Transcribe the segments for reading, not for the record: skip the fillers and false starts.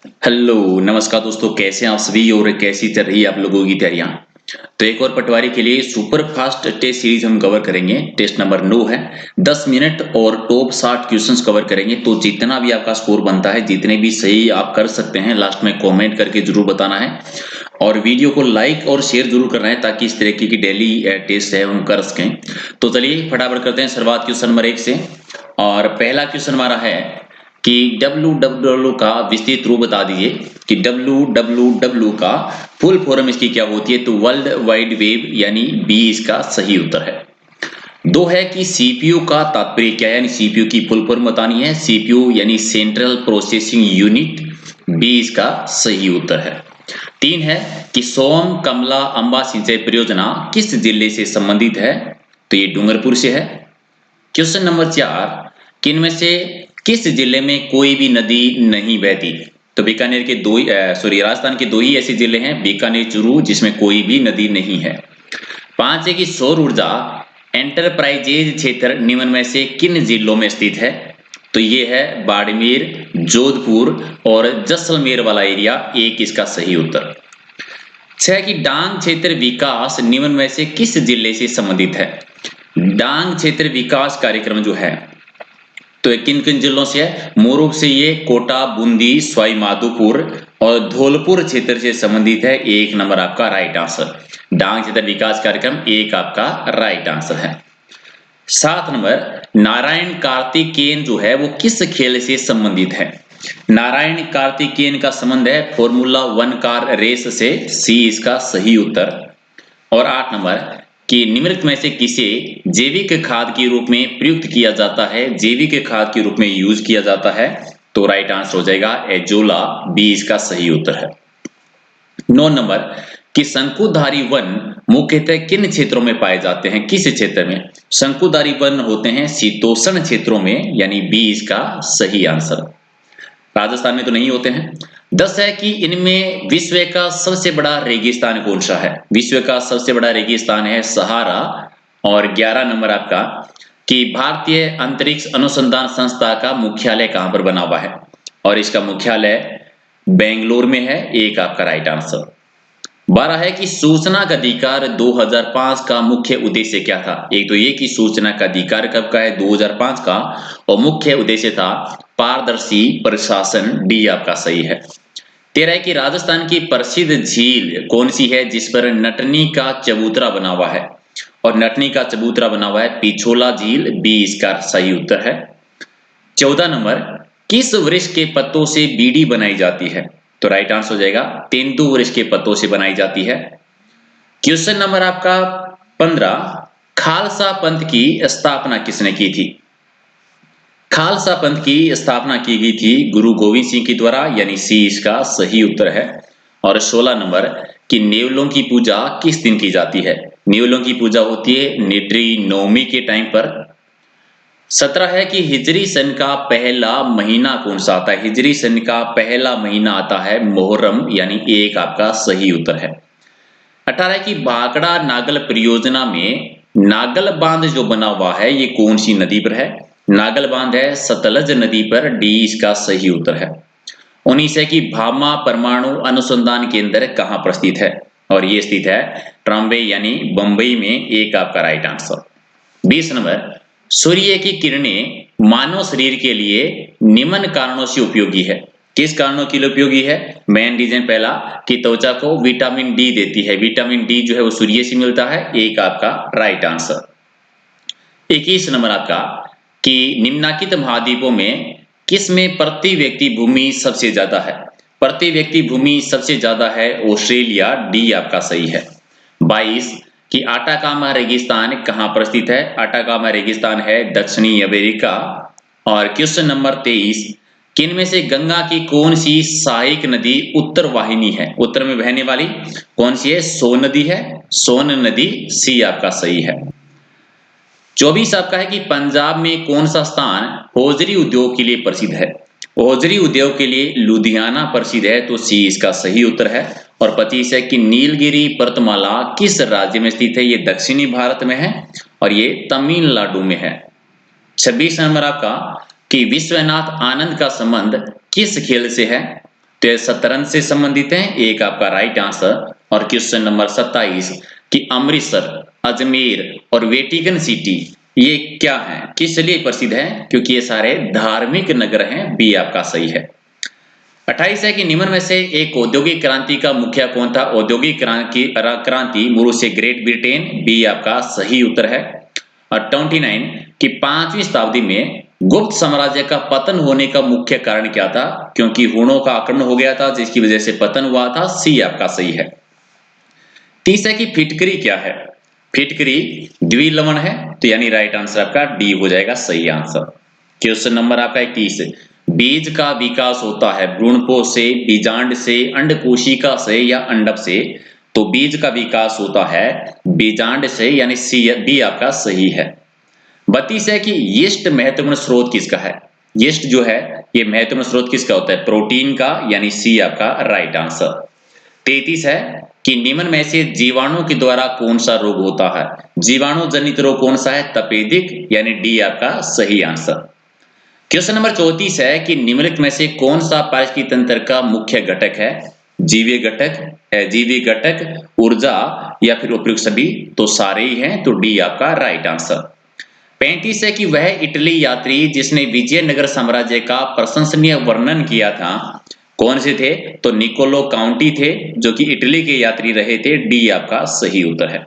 Hello नमस्कार दोस्तों, कैसे हैं आप सभी और कैसी चल रही है आप लोगों की तैयारियां। तो एक और पटवारी के लिए सुपर फास्ट टेस्ट सीरीज हम कवर करेंगे। टेस्ट नंबर 9 है। 10 मिनट और टॉप 60 क्वेश्चंस कवर करेंगे। तो जितना भी आपका स्कोर बनता है, जितने भी सही आप कर सकते हैं, लास्ट में कमेंट करके जरूर बताना है और वीडियो को लाइक और शेयर जरूर करना है ताकि इस तरीके की डेली टेस्ट है हम कर सकें। तो चलिए फटाफट करते हैं शुरुआत क्वेश्चन नंबर 1 से। और पहला क्वेश्चन हमारा है कि www का विस्तृत रूप बता दीजिए कि www का फुल फॉर्म इसकी क्या होती है। तो वर्ल्ड वाइड वेब यानी बी इसका सही उत्तर है। दो है कि सीपीयू का तात्पर्य क्या है, यानी सीपीयू की फुल फॉर्म बतानी है। सीपीयू यानी सेंट्रल प्रोसेसिंग यूनिट, बी इसका सही उत्तर है। तीन है कि सोम कमला अंबा सिंचाई परियोजना किस जिले से संबंधित है। तो ये डूंगरपुर से है। क्वेश्चन नंबर 4, किन में से किस जिले में कोई भी नदी नहीं बहती। तो बीकानेर के राजस्थान के दो ही ऐसे जिले हैं, बीकानेर चूरू, जिसमें कोई भी नदी नहीं है। 5 है कि सौर ऊर्जा एंटरप्राइजेज क्षेत्र निम्न में से किन जिलों में स्थित है। तो ये है बाड़मेर, जोधपुर और जैसलमेर वाला एरिया, एक इसका सही उत्तर। 6 कि डांग क्षेत्र विकास निम्न में से किस जिले से संबंधित है। डांग क्षेत्र विकास कार्यक्रम जो है तो किन किन जिलों से है। मोरूप से ये कोटा, बूंदी, सवाई माधोपुर और धौलपुर क्षेत्र से संबंधित है। एक नंबर आपका राइट आंसर। डांग क्षेत्र विकास कार्यक्रम एक आपका राइट आंसर है। 7 नंबर, नारायण कार्तिकेयन जो है वो किस खेल से संबंधित है। नारायण कार्तिकेयन का संबंध है फॉर्मूला 1 कार रेस से, सी इसका सही उत्तर। और 8 नंबर कि निम्नलिखित में से किसे जैविक खाद के रूप में प्रयुक्त किया जाता है, जैविक खाद के रूप में यूज किया जाता है। तो राइट आंसर हो जाएगा एजोला, बी इसका सही उत्तर है। 9 नंबर कि शंकुधारी वन मुख्यतः किन क्षेत्रों में पाए जाते हैं, किस क्षेत्र में। शंकुधारी वन होते हैं शीतोष्ण क्षेत्रों में, यानी बी इसका सही आंसर। राजस्थान में तो नहीं होते हैं। 10 है कि इनमें विश्व का सबसे बड़ा रेगिस्तान कौन सा है। विश्व का सबसे बड़ा रेगिस्तान है सहारा। और 11 नंबर आपका कि भारतीय अंतरिक्ष अनुसंधान संस्था का मुख्यालय कहां पर बना हुआ है। और इसका मुख्यालय बेंगलोर में है, एक आपका राइट आंसर। 12 है कि सूचना का अधिकार 2005 का मुख्य उद्देश्य क्या था। एक तो ये कि सूचना का अधिकार कब का है, 2005 का, और मुख्य उद्देश्य था पारदर्शी प्रशासन, डी आपका सही है। 13 है कि राजस्थान की प्रसिद्ध झील कौन सी है जिस पर नटनी का चबूतरा बना हुआ है। और नटनी का चबूतरा बना हुआ है पिछोला झील, बी इसका सही उत्तर है। 14 नंबर, किस वृक्ष के पत्तों से बीड़ी बनाई जाती है। तो राइट आंसर हो जाएगा तेंदु वृक्ष के पत्तों से बनाई जाती है। क्वेश्चन नंबर आपका 15, खालसा पंथ की स्थापना किसने की थी। खालसा पंथ की स्थापना की गई थी गुरु गोविंद सिंह के द्वारा, यानी सी इसका सही उत्तर है। और 16 नंबर कि नेवलों की पूजा किस दिन की जाती है। नेवलों की पूजा होती है निड्री नवमी के टाइम पर। 17 है कि हिजरी सन का पहला महीना कौन सा आता है। हिजरी सन का पहला महीना आता है मुहर्रम, यानी एक आपका सही उत्तर है। 18 की भाखड़ा नागल परियोजना में नागल बांध जो बना हुआ है ये कौन सी नदी पर है। नागल बांध है सतलज नदी पर, डी इसका सही उत्तर है। 19 है कि भामा परमाणु अनुसंधान केंद्र कहां पर स्थित है। और ये स्थित है ट्राम्बे यानी बंबई में, एक आपका राइट आंसर। 20 नंबर, सूर्य की किरणें मानव शरीर के लिए निम्न कारणों से उपयोगी है। किस कारणों के लिए उपयोगी है। मेन रीजन पहला कि त्वचा को विटामिन डी देती है। विटामिन डी जो है वो सूर्य से मिलता है, एक आपका राइट आंसर। 21 नंबर आपका कि निम्नलिखित महाद्वीपों में किस में प्रति व्यक्ति भूमि सबसे ज्यादा है। प्रति व्यक्ति भूमि सबसे ज्यादा है ऑस्ट्रेलिया, डी आपका सही है। 22 कि आटाकामा रेगिस्तान कहां पर स्थित है। आटाकामा रेगिस्तान है दक्षिणी अमेरिका। और क्वेश्चन नंबर 23, किन में से गंगा की कौन सी सहायक नदी उत्तर वाहिनी है, उत्तर में बहने वाली कौन सी है। सोन नदी है, सोन नदी, सी आपका सही है। 24 आपका है कि पंजाब में कौन सा स्थान हौजरी उद्योग के लिए प्रसिद्ध है। हौजरी उद्योग के लिए लुधियाना प्रसिद्ध है, तो सी इसका सही उत्तर है। और 25 है कि नीलगिरी पर्वतमाला किस राज्य में स्थित है। ये दक्षिणी भारत में है और ये तमिलनाडु में है। 26 नंबर आपका कि विश्वनाथ आनंद का संबंध किस खेल से है। तो ये शतरंज से संबंधित है, एक आपका राइट आंसर। और क्वेश्चन नंबर 27 कि अमृतसर, अजमेर और वेटिकन सिटी ये क्या है, किस लिए प्रसिद्ध है? क्योंकि ये सारे धार्मिक नगर हैं, बी आपका सही है। 28 है कि निम्न में से एक औद्योगिक क्रांति का मुखिया कौन था? औद्योगिक क्रांति मूल से ग्रेट ब्रिटेन, बी आपका सही उत्तर है। और 29 कि 5वीं शताब्दी में गुप्त साम्राज्य का पतन होने का मुख्य कारण क्या था? क्योंकि हुणों का आक्रमण हो गया था जिसकी वजह से पतन हुआ था, सी आपका सही है। 30 है कि फिटकरी क्या है? फिटकरी द्विलवण है, तो यानी राइट आंसर आपका डी हो जाएगा सही आंसर। क्वेश्चन नंबर आपका 31 बीज का विकास होता है भ्रूणपोष से, बीजांड से, अंडकोशिका से या अंडक से? तो बीज का विकास होता है बीजांड से, यानी सी बी आपका सही है। 32 है कि यीस्ट महत्वपूर्ण स्रोत किसका है? यीस्ट जो है ये महत्वपूर्ण स्रोत किसका होता है? प्रोटीन का, यानी सी आपका राइट आंसर। 33 है कि निम्न में से जीवाणु के द्वारा कौन सा रोग होता है? जीवाणु जनित रोग कौन सा है? तपेदिक, यानी डी आपका सही आंसर। क्वेश्चन नंबर 34 है कि निम्नलिखित में से कौन सा पारिस्थितिकी तंत्र का मुख्य घटक है? जीवीय घटक, अजीवीय घटक, ऊर्जा या फिर उपयुक्त सभी? तो सारे ही हैं, तो डी आपका राइट आंसर। 35 है कि वह इटली यात्री जिसने विजयनगर साम्राज्य का प्रशंसनीय वर्णन किया था कौन से थे? तो निकोलो काउंटी थे, जो कि इटली के यात्री रहे थे, डी आपका सही उत्तर है।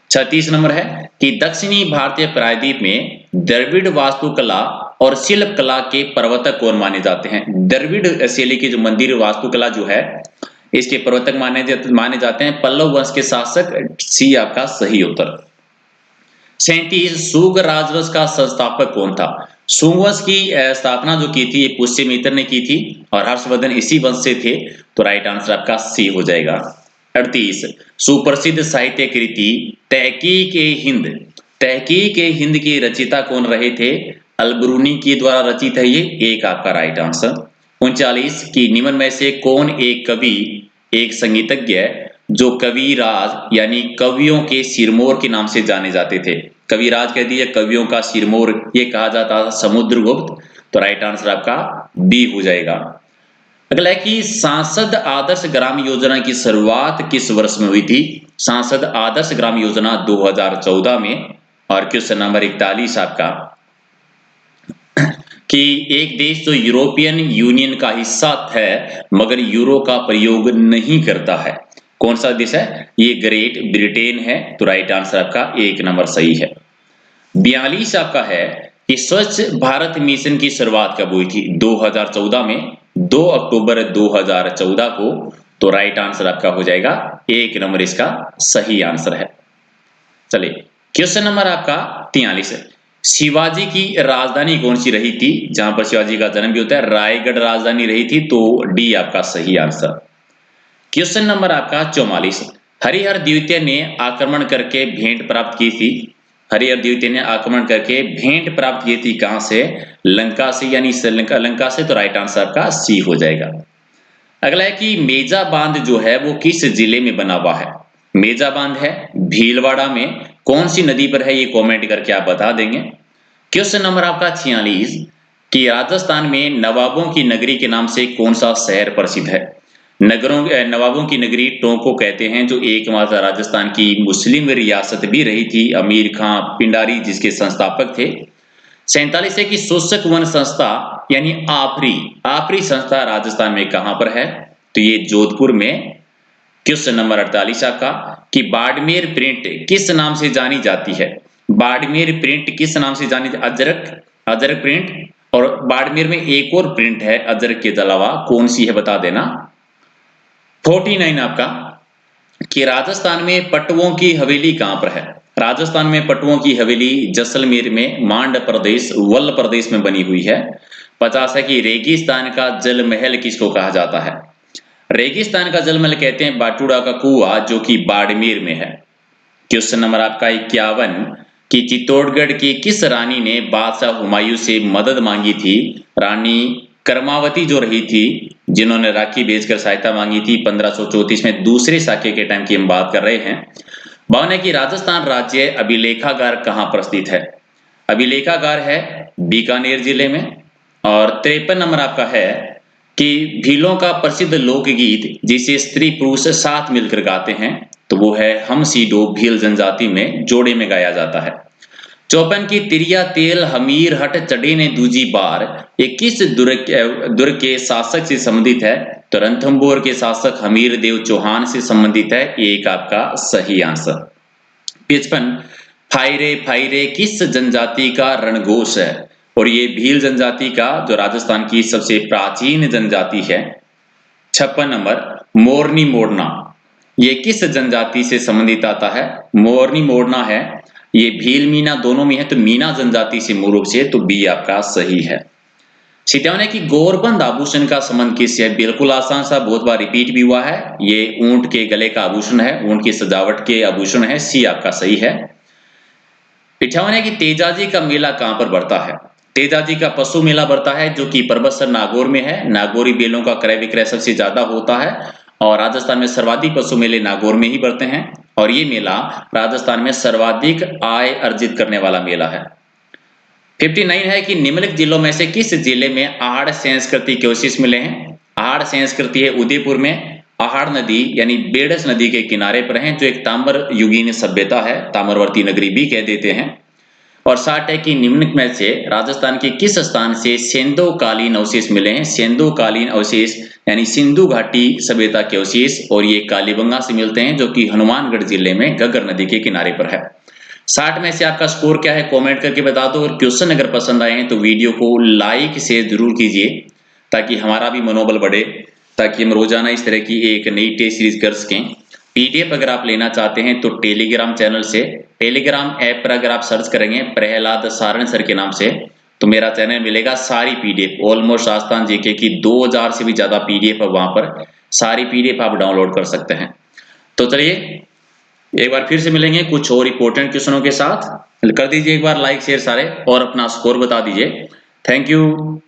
36 नंबर है कि दक्षिणी भारतीय प्रायद्वीप में द्रविड़ वास्तुकला और शिल्प कला के प्रवर्तक कौन माने जाते हैं? द्रविड़ शैली की जो मंदिर वास्तुकला जो है इसके प्रवर्तक माने जाते हैं पल्लव वंश के शासक, सी आपका सही उत्तर। 37 शुंग राजवंश का संस्थापक कौन था? शुंग वंश की स्थापना जो की थी ये पुष्यमित्र ने की थी और हर्षवर्धन इसी वंश से थे, तो राइट आंसर आपका सी हो जाएगा। 38 सुप्रसिद्ध साहित्य कृति तहकीक-ए-हिंद, तहकीक-ए-हिंद की रचयिता कौन रहे थे? अलबरूनी के द्वारा रचित है ये, एक आपका राइट आंसर। 39 की निम्न में से कौन एक कवि, एक संगीतज्ञ जो कविराज यानी कवियों के सिरमौर के नाम से जाने जाते थे? कविराज कह दिए, कवियों का सिरमौर ये कहा जाता था समुद्रगुप्त, तो राइट आंसर आपका बी हो जाएगा। अगला है कि सांसद आदर्श ग्राम योजना की शुरुआत किस वर्ष में हुई थी? सांसद आदर्श ग्राम योजना 2014 में। और क्वेश्चन नंबर 41 आपका कि एक देश जो यूरोपियन यूनियन का हिस्सा है मगर यूरो का प्रयोग नहीं करता है, कौन सा देश है? ये ग्रेट ब्रिटेन है, तो राइट आंसर आपका एक नंबर सही है। 42 आपका है कि स्वच्छ भारत मिशन की शुरुआत कब हुई थी? 2014 में, 2 अक्टूबर 2014 को, तो राइट आंसर आपका हो जाएगा एक नंबर इसका सही आंसर है। चलिए क्वेश्चन नंबर आपका 43 है, शिवाजी की राजधानी कौन सी रही थी? जहां पर शिवाजी का जन्म भी होता है, रायगढ़ राजधानी रही थी, तो डी आपका सही आंसर। क्वेश्चन नंबर आपका 44 हरिहर द्वितीय ने आक्रमण करके भेंट प्राप्त की थी? हरिहर द्वितीय ने आक्रमण करके भेंट प्राप्त की थी कहां से? लंका से, यानी श्रीलंका लंका से, तो राइट आंसर आपका सी हो जाएगा। अगला है कि मेजा बांध जो है वो किस जिले में बना हुआ है? मेजा बांध है भीलवाड़ा में, कौन सी नदी पर है ये कमेंट करके आप बता देंगे। क्वेश्चन नंबर आपका 46 कि राजस्थान में नवाबों की नगरी के नाम से कौन सा शहर प्रसिद्ध है? नवाबों की नगरी टोंको कहते हैं, जो एकमात्र राजस्थान की मुस्लिम रियासत भी रही थी। अमीर खां पिंडारी जिसके संस्थापक थे। 47 है कि शोषक वन संस्था यानी आफरी संस्था राजस्थान में कहां पर है? तो ये जोधपुर में। क्वेश्चन नंबर 48 आपका कि बाड़मेर प्रिंट किस नाम से जानी जाती है? बाड़मेर प्रिंट किस नाम से जानी? अजरक प्रिंट। और बाड़मेर में एक और प्रिंट है अजरक के अलावा, कौन सी है बता देना। 49 आपका कि राजस्थान में पटवों की हवेली कहां पर है? राजस्थान में पटवों की हवेली जैसलमेर में मांड प्रदेश वल्ल प्रदेश में बनी हुई है। 50 है कि रेगिस्तान का जल महल किसको कहा जाता है? रेगिस्तान का जल महल कहते हैं बाटूड़ा का कुआं, जो कि बाड़मेर में है। क्वेश्चन नंबर आपका 51 कि चित्तौड़गढ़ की किस रानी ने बादशाह हुमायूं से मदद मांगी थी? रानी कर्मावती जो रही थी, जिन्होंने राखी बेचकर सहायता मांगी थी 1534 में, दूसरे साके के टाइम की हम बात कर रहे हैं। 52 है कि राजस्थान राज्य अभिलेखागार कहां पर स्थित है? अभिलेखागार है बीकानेर जिले में। और 53 नंबर आपका है कि भीलों का प्रसिद्ध लोकगीत जिसे स्त्री पुरुष साथ मिलकर गाते हैं तो वो है हम सीडो भील जनजाति में जोड़े में गाया जाता है। चौपन की तिरिया तेल हमीर हट चढ़े ने दूजी बार, ये किस दुर्ग के शासक से संबंधित है? तो रणथंभौर के शासक हमीर देव चौहान से संबंधित है। ये एक आपका सही आंसर। 55 फायरे फायरे किस जनजाति का रणघोष है? और ये भील जनजाति का जो राजस्थान की सबसे प्राचीन जनजाति है। 56 नंबर मोरनी मोड़ना, ये किस जनजाति से संबंधित आता है? मोरनी मोड़ना है, ये भील मीना दोनों में है तो मीना जनजाति से मूल रूप से, तो बी आपका सही है। 57 की गौरबंद आभूषण का संबंध किससे है? बिल्कुल आसान सा, बहुत बार रिपीट भी हुआ है। ये ऊंट के गले का आभूषण है, ऊंट की सजावट के आभूषण है। सी आपका सही है। 58 की तेजाजी का मेला कहां पर बढ़ता है? तेजाजी का पशु मेला बढ़ता है जो कि परबतसर नागौर में है। नागौरी बैलों का क्रय विक्रय सबसे ज्यादा होता है और राजस्थान में सर्वाधिक पशु मेले नागौर में ही बढ़ते हैं और ये मेला राजस्थान में सर्वाधिक आय अर्जित करने वाला मेला है। 59 है कि निम्नलिखित जिलों में से किस जिले में आहड़ संस्कृति के अवशेष मिले हैं? आहड़ संस्कृति है उदयपुर में। आहड़ नदी यानी बेडस नदी के किनारे पर है जो एक ताम्र युगीन सभ्यता है, ताम्रवर्ती नगरी भी कह देते हैं। और 60 है कि निम्नलिखित में से राजस्थान के किस स्थान से सेंधो कालीन अवशेष मिले हैं? सेंधो कालीन अवशेष यानी सिंधु घाटी सभ्यता के अवशेष और ये कालीबंगा से मिलते हैं जो कि हनुमानगढ़ जिले में घग्गर नदी के किनारे पर है। 60 में से आपका स्कोर क्या है कमेंट करके बता दो। और क्वेश्चन अगर पसंद आए हैं तो वीडियो को लाइक शेयर जरूर कीजिए ताकि हमारा भी मनोबल बढ़े, ताकि हम रोजाना इस तरह की एक नई टेस्ट सीरीज कर सकें। पीडीएफ अगर आप लेना चाहते हैं तो टेलीग्राम चैनल से, टेलीग्राम ऐप पर अगर आप सर्च करेंगे प्रहलाद सारण सर के नाम से तो मेरा चैनल मिलेगा। सारी पीडीएफ ऑलमोस्ट राजस्थान जीके की 2000 से भी ज्यादा पीडीएफ है वहां पर, सारी पीडीएफ आप डाउनलोड कर सकते हैं। तो चलिए एक बार फिर से मिलेंगे कुछ और इंपॉर्टेंट क्वेश्चनों के साथ। कर दीजिए एक बार लाइक शेयर सारे और अपना स्कोर बता दीजिए। Thank you.